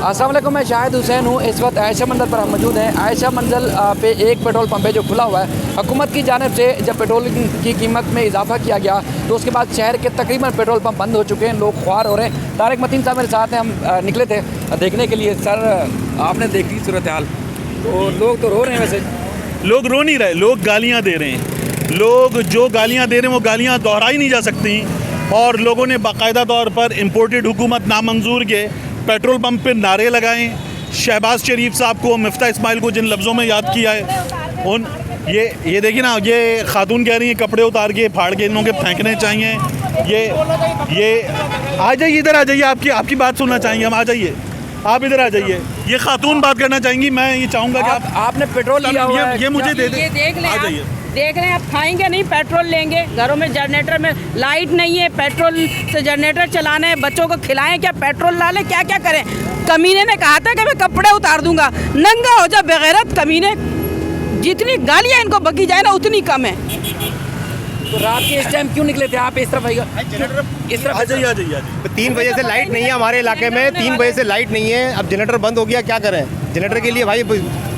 अस्सलाम वालेकुम, मैं शाहिद हुसैन हूँ। इस वक्त आयशा मंजिल पर हम मौजूद हैं। आयशा मंजिल पे एक पेट्रोल पंप है जो खुला हुआ है। हुकूमत की जानिब से जब पेट्रोल की कीमत में इजाफा किया गया तो उसके बाद शहर के तकरीबन पेट्रोल पंप बंद हो चुके हैं, लोग ख्वार हो रहे हैं। तारिक मतीन साहब मेरे साथ हैं, हम निकले थे देखने के लिए। सर, आपने देखी सूरत हाल, तो लोग तो रो रहे हैं। वैसे लोग रो नहीं रहे, लोग गालियाँ दे रहे हैं। लोग जो गालियाँ दे रहे हैं वो गालियाँ दोहराई नहीं जा सकती। और लोगों ने बाकायदा तौर पर इम्पोर्टेड हुकूमत नामंजूर के पेट्रोल पंप पे नारे लगाए। शहबाज शरीफ साहब को, मिफ्ता इस्माइल को जिन लफ्ज़ों में याद किया है, उन ये देखिए ना, ये खातून कह रही हैं कपड़े उतार के फाड़ के इन लोगों के फेंकने चाहिए। ये आ जाइए, इधर आ जाइए, आपकी बात सुनना चाहेंगे हम। आ जाइए, आप इधर आ जाइए। ये खातून बात करना चाहेंगी। मैं ये चाहूँगा कि आपने पेट्रोल लिया हुआ है, ये मुझे दे दें। आ जाइए। देख रहे हैं आप, खाएंगे नहीं, पेट्रोल लेंगे। घरों में जनरेटर में लाइट नहीं है, पेट्रोल से जनरेटर चलाना है। बच्चों को खिलाएं क्या, पेट्रोल ला लें, क्या क्या करें। कमीने ने कहा था कि मैं कपड़े उतार दूंगा। नंगा हो जा बेगैरत कमीने। जितनी गालियां इनको बकी जाए ना उतनी कम है। तो रात के इस टाइम क्यों निकले थे आप? इस तरफ आइएगा, इस तरफ आ जाइए। 3 बजे से लाइट नहीं है हमारे इलाके में। 3 बजे से लाइट नहीं है। अब जनरेटर बंद हो गया, क्या करें। जनरेटर के लिए भाई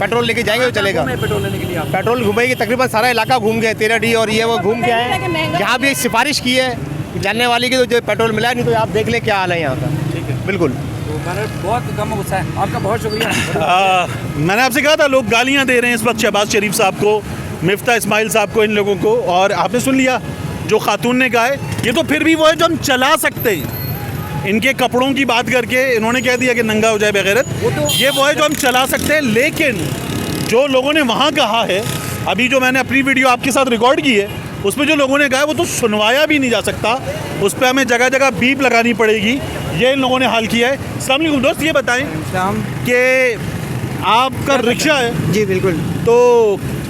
पेट्रोल लेके जाएंगे तो चलेगा। पेट्रोल लेने के लिए पेट्रोल घूमेगी, तकरीबन सारा इलाका घूम गए। 13D और ये वो घूम के आए। यहाँ भी एक सिफारिश की है जानने वाली की, तो जो पेट्रोल मिला नहीं, तो आप देख लें क्या हाल है यहाँ का। ठीक है, बिल्कुल। तो मैंने बहुत कम गुस्सा है आपका, बहुत शुक्रिया। मैंने आपसे कहा था लोग गालियाँ दे रहे हैं इस वक्त शहबाज शरीफ साहब को, मिफ्ता इस्माइल साहब को, इन लोगों को। और आपने सुन लिया जो खातून ने कहा है। ये तो फिर भी वो है जो हम चला सकते हैं। इनके कपड़ों की बात करके इन्होंने कह दिया कि नंगा हो जाए बेगैरत। ये वो है जो हम चला सकते हैं। लेकिन जो लोगों ने वहाँ कहा है, अभी जो मैंने अपनी वीडियो आपके साथ रिकॉर्ड की है, उसमें जो लोगों ने कहा है वो तो सुनवाया भी नहीं जा सकता। उस पर हमें जगह जगह बीप लगानी पड़ेगी। ये इन लोगों ने हाल किया है। अस्सलाम वालेकुम दोस्त, ये बताएं कि आपका रिक्शा है? जी बिल्कुल। तो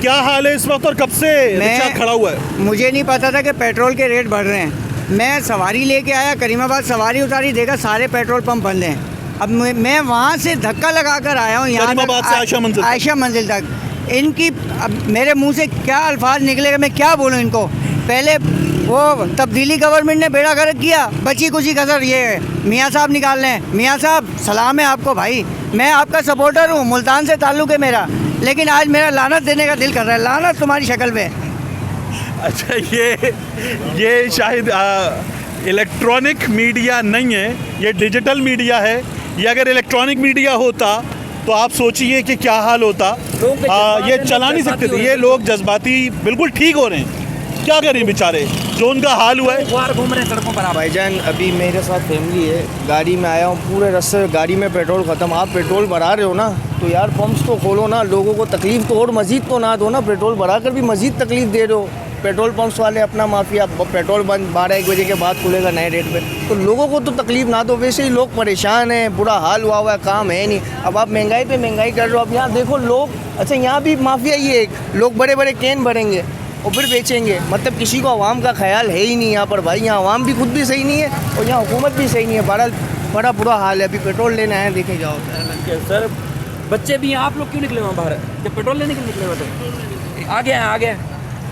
क्या हाल है इस वक्त और कब से रिक्शा खड़ा हुआ है? मुझे नहीं पता था कि पेट्रोल के रेट बढ़ रहे हैं। मैं सवारी लेके आया, करीमाबाद सवारी उतारी, देखा सारे पेट्रोल पंप बंद हैं। अब मैं वहाँ से धक्का लगा कर आया हूँ यहाँ से आयशा मंजिल तक। इनकी अब मेरे मुंह से क्या अल्फाज निकलेगा, मैं क्या बोलूँ इनको। पहले वो तब्दीली गवर्नमेंट ने बेड़ा गर्क किया, बची कुची कसर ये मियाँ साहब निकाल लें। मियाँ साहब सलाम है आपको भाई, मैं आपका सपोर्टर हूँ, मुल्तान से ताल्लुक़ है मेरा। लेकिन आज मेरा लानत देने का दिल कर रहा है, लानत तुम्हारी शक्ल पे। अच्छा, ये शायद इलेक्ट्रॉनिक मीडिया नहीं है, ये डिजिटल मीडिया है। ये अगर इलेक्ट्रॉनिक मीडिया होता तो आप सोचिए कि क्या हाल होता। ये चला नहीं सकते थे। ये लोग जज्बाती बिल्कुल ठीक हो रहे हैं। क्या करें बेचारे, जो उनका हाल हुआ है। घूम रहे सड़कों पर। भाईजान, अभी मेरे साथ फैमिली है, गाड़ी में आया हूँ, पूरे रास्ते गाड़ी में पेट्रोल ख़त्म। आप पेट्रोल भरा रहे हो ना, तो यार पंप्स तो खोलो ना, लोगों को तकलीफ़ तो और मज़ीद तो ना दो ना। पेट्रोल भरा कर भी मज़ीद तकलीफ़ दे रहे हो। पेट्रोल पंप्स वाले अपना माफिया, पेट्रोल बंद 12-1 बजे के बाद खुलेगा नए रेट पे, तो लोगों को तो तकलीफ़ ना दो। वैसे ही लोग परेशान हैं, बुरा हाल हुआ है, काम है नहीं। अब आप महंगाई पे महंगाई कर रहे हो। अब यहाँ देखो लोग, अच्छा यहाँ भी माफिया ही है, लोग बड़े बड़े कैन भरेंगे और फिर बेचेंगे। मतलब किसी को आवाम का ख्याल है ही नहीं यहाँ पर भाई। यहाँ आवाम भी खुद भी सही नहीं है और यहाँ हुकूमत भी सही नहीं है। बड़ा बुरा हाल है। अभी पेट्रोल लेना है, देखे जाओ। सर, बच्चे भी हैं, आप लोग क्यों निकले वहाँ बाहर? जब पेट्रोल लेने के लिए निकले हुए थे, आ गए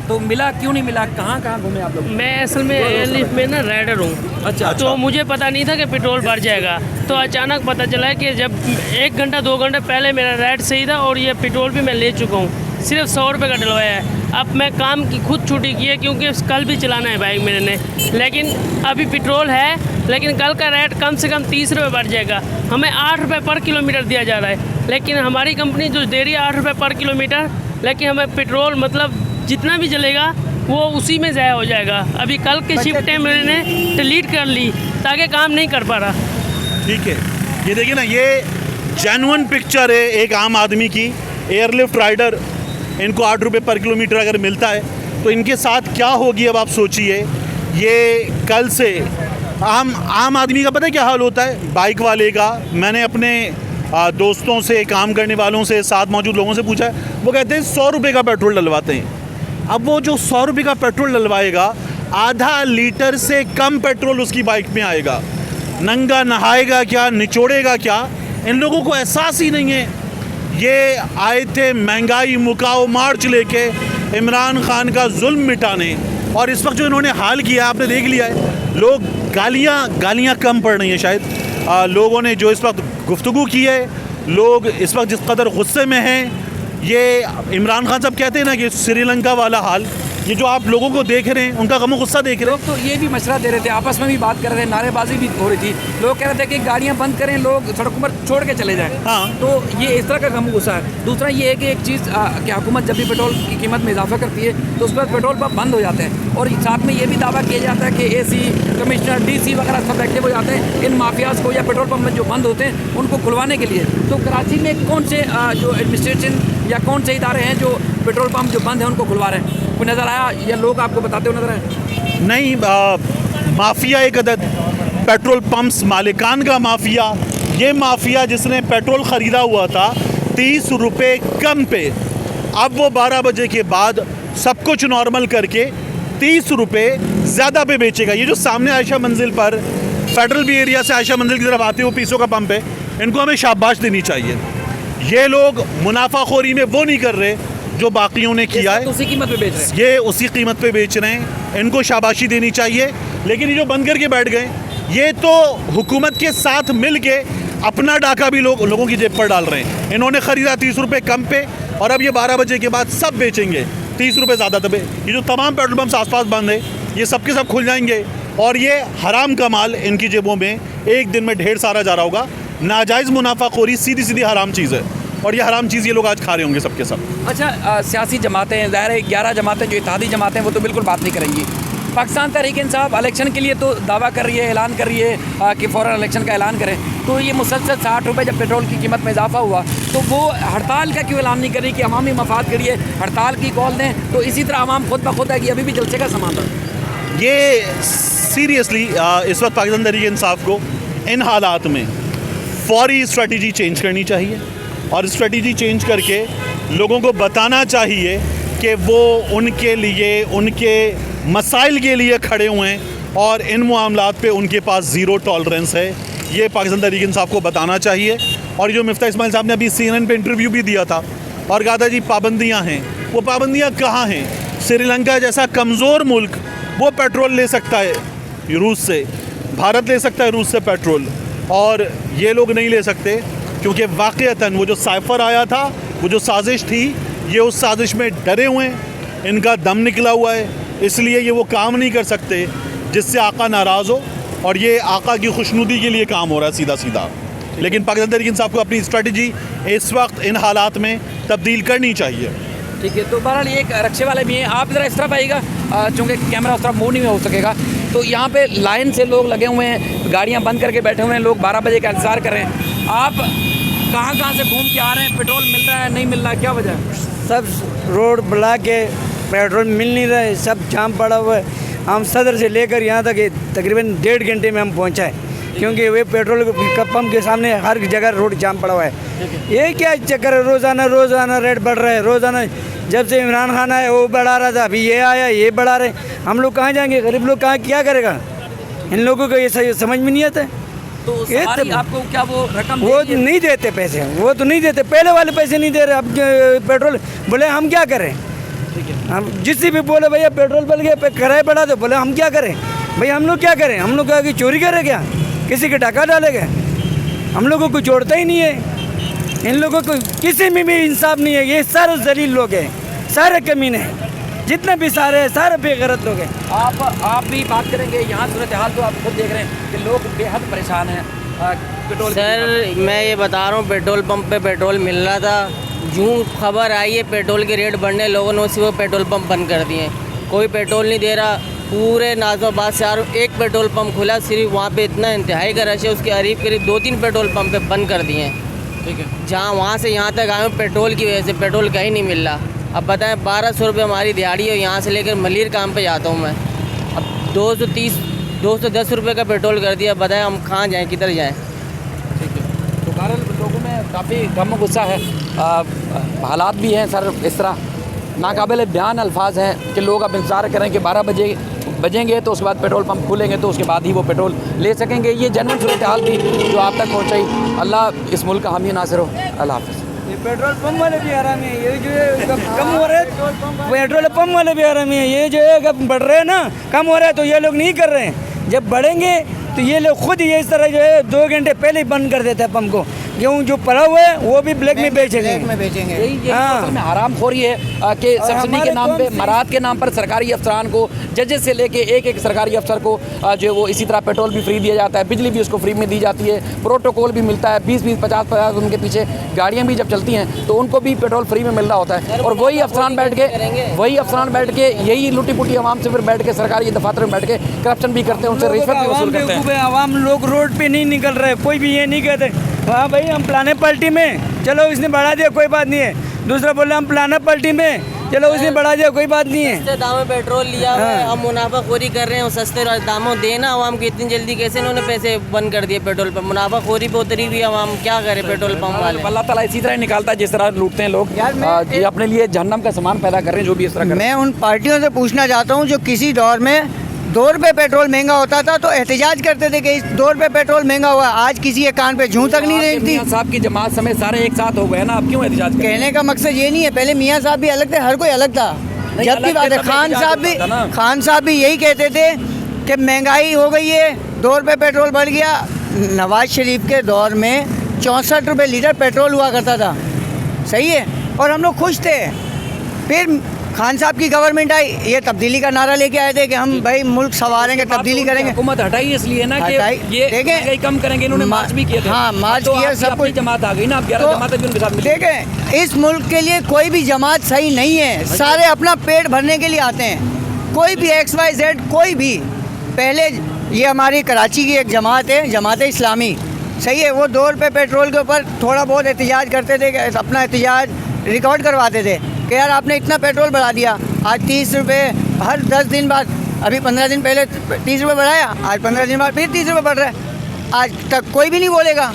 तो मिला क्यों नहीं मिला? कहाँ घूमे आप लोग? मैं असल में एयरलिफ्ट में ना राइडर हूँ। अच्छा। तो मुझे पता नहीं था कि पेट्रोल बढ़ जाएगा। तो अचानक पता चला कि जब 1 घंटा 2 घंटे पहले मेरा राइड सही था और ये पेट्रोल भी मैं ले चुका हूँ। सिर्फ 100 रुपये का डलवाया है। अब मैं काम की खुद छुट्टी की है क्योंकि कल भी चलाना है बाइक मेरे ने। लेकिन अभी पेट्रोल है, लेकिन कल का रेट कम से कम 30 रुपये बढ़ जाएगा। हमें 8 रुपये पर किलोमीटर दिया जा रहा है, लेकिन हमारी कंपनी जो दे रही है 8 रुपये पर किलोमीटर, लेकिन हमें पेट्रोल मतलब जितना भी चलेगा वो उसी में ज़ाया हो जाएगा। अभी कल के शिफ्ट टाइम मैंने डिलीट कर ली ताकि काम नहीं कर पा रहा। ठीक है, ये देखिए ना, ये जेन्युइन पिक्चर है एक आम आदमी की। एयरलिफ्ट राइडर, इनको 8 रुपये पर किलोमीटर अगर मिलता है तो इनके साथ क्या होगी अब आप सोचिए। ये कल से आम आदमी का पता है क्या हाल होता है, बाइक वाले का। मैंने अपने दोस्तों से, काम करने वालों से, साथ मौजूद लोगों से पूछा है, वो कहते हैं 100 रुपये का पेट्रोल डलवाते हैं। अब वो जो 100 रुपये का पेट्रोल डलवाएगा, आधा लीटर से कम पेट्रोल उसकी बाइक में आएगा। नंगा नहाएगा क्या, निचोड़ेगा क्या, इन लोगों को एहसास ही नहीं है। ये आए थे महंगाई मुकाओ मार्च लेके इमरान खान का जुल्म मिटाने, और इस वक्त जो इन्होंने हाल किया आपने देख लिया है। लोग गालियाँ कम पड़ रही हैं शायद। लोगों ने जो इस वक्त गुफ्तगू की है। लोग इस वक्त जिस कदर गुस्से में हैं, ये इमरान खान साहब कहते हैं ना कि श्रीलंका वाला हाल, ये जो आप लोगों को देख रहे हैं, उनका गम गुस्सा देख रहे लोग तो ये भी मशवरा दे रहे थे, आपस में भी बात कर रहे थे, नारेबाजी भी हो रही थी। लोग कह रहे थे कि गाड़ियाँ बंद करें, लोग सड़कों पर छोड़ के चले जाएं। हाँ। तो ये इस तरह का गम गुस्सा है। दूसरा ये है कि एक चीज़ कि हुकूमत जब भी पेट्रोल की कीमत में इजाफा करती है तो उस पर पेट्रोल पंप बंद हो जाते हैं, और साथ में ये भी दावा किया जाता है कि AC, कमिश्नर, DC वगैरह सब एक्टिव हो जाते हैं इन माफियाज़ को या पेट्रोल पंप में जो बंद होते हैं उनको खुलवाने के लिए। तो कराची में कौन से जो एडमिनिस्ट्रेशन या कौन से इदारे हैं जो पेट्रोल पंप जो बंद है उनको खुलवा रहे हैं? कोई नज़र आया या लोग आपको बताते हुए नजर आए? नहीं, माफिया एक अदद पेट्रोल पंप्स मालिकान का माफिया, ये माफिया जिसने पेट्रोल ख़रीदा हुआ था 30 रुपये कम पे, अब वो 12 बजे के बाद सब कुछ नॉर्मल करके 30 रुपये ज़्यादा पे बेचेगा। ये जो सामने आयशा मंजिल पर फेडरल बी एरिया से आयशा मंजिल की तरफ आते हुए पीसों का पंप है, इनको हमें शाबाश देनी चाहिए। ये लोग मुनाफाखोरी में वो नहीं कर रहे जो बाकियों ने किया है, उसी कीमत पे बेच रहे हैं। ये उसी कीमत पे बेच रहे हैं, इनको शाबाशी देनी चाहिए। लेकिन ये जो बंद करके बैठ गए, ये तो हुकूमत के साथ मिल के अपना डाका भी लोगों की जेब पर डाल रहे हैं। इन्होंने ख़रीदा 30 रुपये कम पे, और अब ये 12 बजे के बाद सब बेचेंगे 30 रुपये ज़्यादा तबे। ये जो तमाम पेट्रोल पंप्स आसपास बंद है, ये सब के सब खुल जाएंगे, और ये हराम का माल इनकी जेबों में एक दिन में ढेर सारा जा रहा होगा। नाजायज़ मुनाफाखोरी सीधी सीधी हराम चीज़ है, और ये हराम चीज़ ये लोग आज खा रहे होंगे सबके सब। अच्छा, सियासी जमातें, ज़ाहिर है 11 जमातें जो इत्तेहादी जमातें, वो तो बिल्कुल बात नहीं करेंगी। पाकिस्तान तहरीक इंसाफ इलेक्शन के लिए तो दावा कर रही है, ऐलान कर रही है कि फ़ौरन इलेक्शन का ऐलान करें। तो ये मुसलसल 60 रुपये जब पेट्रोल की कीमत में इजाफा हुआ, तो वो हड़ताल का क्यों ऐलान नहीं कर रही कि अवामी मफाद के लिए हड़ताल की कॉल दें? तो इसी तरह आवाम खुद ब खुद है कि अभी भी जलसे का समा था। ये सीरियसली इस वक्त पाकिस्तान तहरीक इंसाफ को इन हालात में फौरी स्ट्रेटजी चेंज करनी चाहिए, और स्ट्रेटजी चेंज करके लोगों को बताना चाहिए कि वो उनके लिए, उनके मसाइल के लिए खड़े हुए हैं, और इन मामलात पे उनके पास ज़ीरो टॉलरेंस है। ये पाकिस्तान तहरीक इंसाफ को बताना चाहिए। और जो मिफ्ता इस्माइल साहब ने अभी CNN पे इंटरव्यू भी दिया था और कहा था जी पाबंदियाँ हैं, वो पाबंदियाँ कहाँ हैं? श्रीलंका जैसा कमज़ोर मुल्क वो पेट्रोल ले सकता है रूस से, भारत ले सकता है रूस से पेट्रोल, और ये लोग नहीं ले सकते, क्योंकि वाक़अतन वो जो साइफ़र आया था, वो जो साजिश थी, ये उस साजिश में डरे हुए हैं, इनका दम निकला हुआ है, इसलिए ये वो काम नहीं कर सकते जिससे आका नाराज़ हो, और ये आका की खुशनुदी के लिए काम हो रहा है सीधा सीधा। लेकिन पाकिस्तान तहरीक इंसाफ को अपनी स्ट्रेटजी इस वक्त इन हालात में तब्दील करनी चाहिए। ठीक है, तो बहरहाल ये एक रक्शे वाले भी हैं, आप ज़रा इस तरफ आइएगा, चूँकि कैमरा उस तरफ मूव नहीं हो सकेगा। तो यहाँ पे लाइन से लोग लगे हुए हैं, गाड़ियाँ बंद करके बैठे हुए हैं, लोग 12 बजे का इंतज़ार कर रहे हैं। आप कहाँ से घूम के आ रहे हैं? पेट्रोल मिल रहा है, नहीं मिल रहा है, क्या वजह है? सब रोड ब्लॉक है, पेट्रोल मिल नहीं रहा है, सब जाम पड़ा हुआ है। हम सदर से लेकर यहाँ तक तकरीबन 1.5 घंटे में हम पहुँचा है, क्योंकि वे पेट्रोल पंप के सामने हर जगह रोड जाम पड़ा हुआ है। ये क्या चक्कर है? रोज़ाना रेट बढ़ रहा है, रोज़ाना। जब से इमरान खान आया वो बढ़ा रहा था, अभी ये आया ये बढ़ा रहे। हम लोग कहाँ जाएंगे? गरीब लोग कहाँ क्या करेगा? इन लोगों को ये समझ में नहीं आता है। तो आपको क्या वो रकम वो नहीं देते पैसे, वो तो नहीं देते, पहले वाले पैसे नहीं दे रहे। अब पेट्रोल बोले हम क्या करें? हम जिससे भी बोले भैया पेट्रोल बढ़ गया, किराया बढ़ा दो, बोले हम क्या करें? भाई हम लोग क्या करें? हम लोग क्या कि चोरी करें क्या? किसी के डाका डालेगा? हम लोगों को छोड़ता ही नहीं है। इन लोगों को किसी में भी इंसाफ नहीं है। ये सारे जलील लोग हैं, सारे कमीने हैं, जितने भी सारे हैं सारे बेगैरत लोग हैं। आप भी बात करेंगे, यहाँ सूरत हाल तो आप खुद देख रहे हैं कि लोग बेहद परेशान हैं पेट्रोल। सर मैं ये बता रहा हूँ, पेट्रोल पंप पे पेट्रोल मिल रहा था, यूँ खबर आई है पेट्रोल के रेट बढ़ने, लोगों ने उसी वो पेट्रोल पंप बंद कर दिए। कोई पेट्रोल नहीं दे रहा। पूरे नाज़िमाबाद से एक पेट्रोल पंप खुला, सिर्फ वहाँ पे इतना इंतहाई का रश है, उसके करीब 2-3 पेट्रोल पंप पे बंद कर दिए हैं। ठीक है, जहाँ वहाँ से यहाँ तक आए पेट्रोल की वजह से पेट्रोल कहीं नहीं मिल रहा। अब बताएं 1200 रुपये हमारी दिहाड़ी है, यहाँ से लेकर मलिर काम पे जाता हूँ मैं। अब 210 रुपये का पेट्रोल कर दिया, बताएं हम कहाँ जाएँ, किधर जाएँ? ठीक है, तो कारण लोगों में काफ़ी गम गुस्सा है। हालात भी हैं सर इस तरह, नाकाबिल बयान अल्फाज हैं कि लोग अब इंतज़ार करें कि 12 बजेंगे तो उसके बाद पेट्रोल पंप खुलेंगे, तो उसके बाद ही वो पेट्रोल ले सकेंगे। ये जनरल सूरत हाल थी जो आप तक पहुँचाई। अल्लाह इस मुल्क का हामी नासिर हो। अल्लाह हाफ़िज़। ये पेट्रोल पंप वाले भी आरामी है, ये जो है कम हो रहे हैं, पेट्रोल पंप वाले भी आरामी है। ये जो है बढ़ रहे हैं ना, कम हो रहा है तो ये लोग नहीं कर रहे हैं। जब बढ़ेंगे तो ये लोग खुद ये इस तरह जो है 2 घंटे पहले ही बंद कर देते हैं पंप को। गेहूँ जो पड़ा हुआ है वो भी ब्लैक में बेचेंगे। ब्लैक में बेचेंगे। यही हाँ। असल में हरामखोरी है कि सब्सिडी के हमारे नाम पे, कौन सी- मराद के नाम पर सरकारी अफसरान को, जजेस से लेके एक एक सरकारी अफसर को जो है वो इसी तरह पेट्रोल भी फ्री दिया जाता है, बिजली भी उसको फ्री में दी जाती है, प्रोटोकॉल भी मिलता है, 20-20, 50-50 उनके पीछे गाड़ियाँ भी जब चलती हैं तो उनको भी पेट्रोल फ्री में मिल रहा होता है। और वही अफसरान बैठ के यही लुटी पुटी आवाम से फिर बैठ के सरकारी दफातर में बैठ के करप्शन भी करते हैं, उनसे रिश्वत भी वसूल करते हैं। आवाम लोग रोड पे नहीं निकल रहे, कोई भी ये नहीं कहते हाँ भाई हम प्लाने पार्टी में, चलो इसने बढ़ा दिया कोई बात नहीं है। दूसरा बोले हम प्लाना पार्टी में, चलो उसने बढ़ा दिया कोई बात नहीं है। सस्ते दामों में पेट्रोल लिया हुआ है, हम मुनाफाखोरी कर रहे हैं। सस्ते दामों देना आवाम को इतनी जल्दी कैसे इन्होंने पैसे बंद कर दिए पेट्रोल पर। मुनाफाखोरी पे उतरी हुई आवाम, क्या करे पेट्रोल पंप वाले। अल्लाह ताला इसी तरह निकालता है जिस तरह लूटते हैं लोग। यार मैं- ये अपने लिए जहन्नम का सामान पैदा कर रहे हैं जो भी इस तरह कर रहे हैं। मैं उन पार्टियों से पूछना चाहता हूँ जो किसी दौर में 2 रुपये पेट्रोल महंगा होता था तो एहतजाज करते थे कि इस 2 रुपये पेट्रोल महंगा हुआ, आज किसी के कान पे जूं तक नहीं आपके रेंगती। मियां साहब की जमात समेत सारे एक साथ हो गए ना, अब क्यों एहतजाज कर रहे हैं? कहने का मकसद ये नहीं है, पहले मियाँ साहब भी अलग थे, हर कोई अलग था। नहीं, जब भी अलग बात थे है तब खान एहतजाज होता था ना। खान साहब भी यही कहते थे कि महंगाई हो गई है, 2 रुपये पेट्रोल बढ़ गया। नवाज शरीफ के दौर में 64 रुपये लीटर पेट्रोल हुआ करता था, सही है, और हम लोग खुश थे। फिर खान साहब की गवर्नमेंट आई, ये तब्दीली का नारा लेके आए थे कि हम भाई मुल्क संवारेंगे, तब्दीली करेंगे। हुकूमत हटाई इसलिए ना कि हटाई। ये देखें, महंगाई कम करेंगे, इन्होंने मार्च भी किए थे। हाँ, मार्च तो किया, आपकी सब अपनी कुछ। जमात आ गई ना, अब 11 तो जमातें भी उनके साथ मिली। देखें, इस मुल्क के लिए कोई भी जमात सही नहीं है, सारे अपना पेट भरने के लिए आते हैं। कोई भी XYZ कोई भी, पहले ये हमारी कराची की एक जमात है, जमात इस्लामी, सही है, वो 2 रुपये पेट्रोल के ऊपर थोड़ा बहुत एहतजाज करते थे, अपना एहतजाज रिकॉर्ड करवाते थे कि यार आपने इतना पेट्रोल बढ़ा दिया। आज 30 रुपये हर 10 दिन बाद, अभी 15 दिन पहले 30 रुपये बढ़ाया, आज 15 दिन बाद फिर 30 रुपये बढ़ रहा है। आज तक कोई भी नहीं बोलेगा,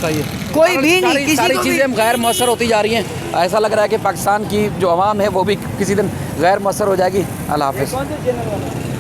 सही है। कोई भी नहीं, सारी किसी सारी को भी। चीज़ें गैर मौसर होती जा रही हैं। ऐसा लग रहा है कि पाकिस्तान की जो आवाम है वो भी किसी दिन गैर मौसर हो जाएगी। अल्लाह हाफ़िज़।